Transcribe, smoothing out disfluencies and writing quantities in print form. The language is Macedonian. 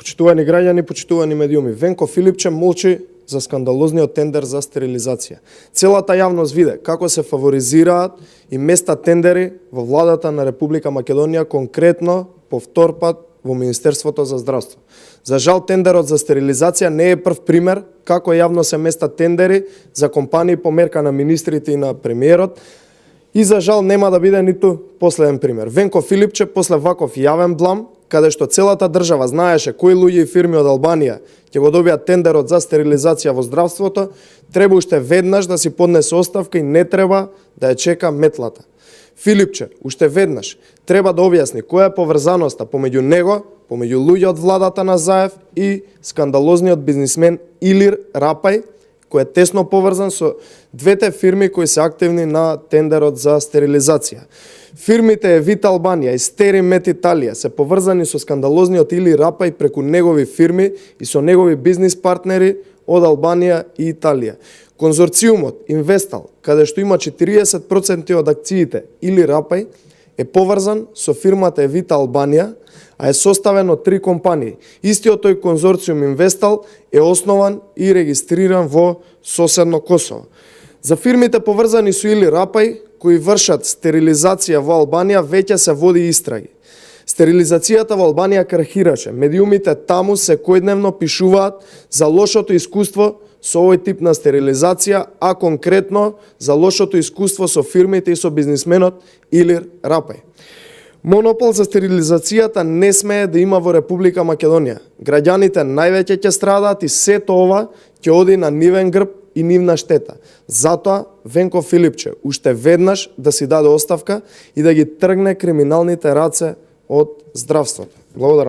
Почитувани граѓани, почитувани медиуми, Венко Филипче молчи за скандалозниот тендер за стерилизација. Целата јавност виде како се фаворизираат и места тендери во владата на Република Македонија, конкретно по втор пат во Министерството за здравство. За жал, тендерот за стерилизација не е прв пример како јавно се места тендери за компании по мерка на министрите и на премиерот, и за жал нема да биде ниту последен пример. Венко Филипче после ваков јавен блам, каде што целата држава знаеше кои луѓе и фирми од Албанија ќе го добијат тендерот за стерилизација во здравството, треба уште веднаш да си поднесе оставка и не треба да ја чека метлата. Филипче уште веднаш треба да објасни која е поврзаноста помеѓу него, помеѓу луѓе од владата на Заев и скандалозниот бизнисмен Илир Рапај, кој е тесно поврзан со двете фирми кои се активни на тендерот за стерилизација. Фирмите Евит Албанија и Стеримет Италија се поврзани со скандалозниот Илир Рапај преку негови фирми и со негови бизнис партнери од Албанија и Италија. Конзорциумот Инвестал, каде што има 40% од акциите Илир Рапај, е поврзан со фирмата Евит Албанија, а е составен од 3 компании. Истиот тој конзорциум Инвестал е основан и регистриран во соседно Косово. За фирмите поврзани со Илир Рапај, кои вршат стерилизација во Албанија, веќе се води истраги. Стерилизацијата во Албанија крахираше. Медиумите таму секојдневно пишуваат за лошото искуство со овој тип на стерилизација, а конкретно за лошото искуство со фирмите и со бизнисменот Илир Рапај. Монопол за стерилизацијата не смее да има во Република Македонија. Граѓаните највеќе ќе страдаат и сето ова ќе оди на нивен грб и нивна штета. Затоа Венко Филипче уште веднаш да си даде оставка и да ги тргне криминалните раце од здравството. Благодарам.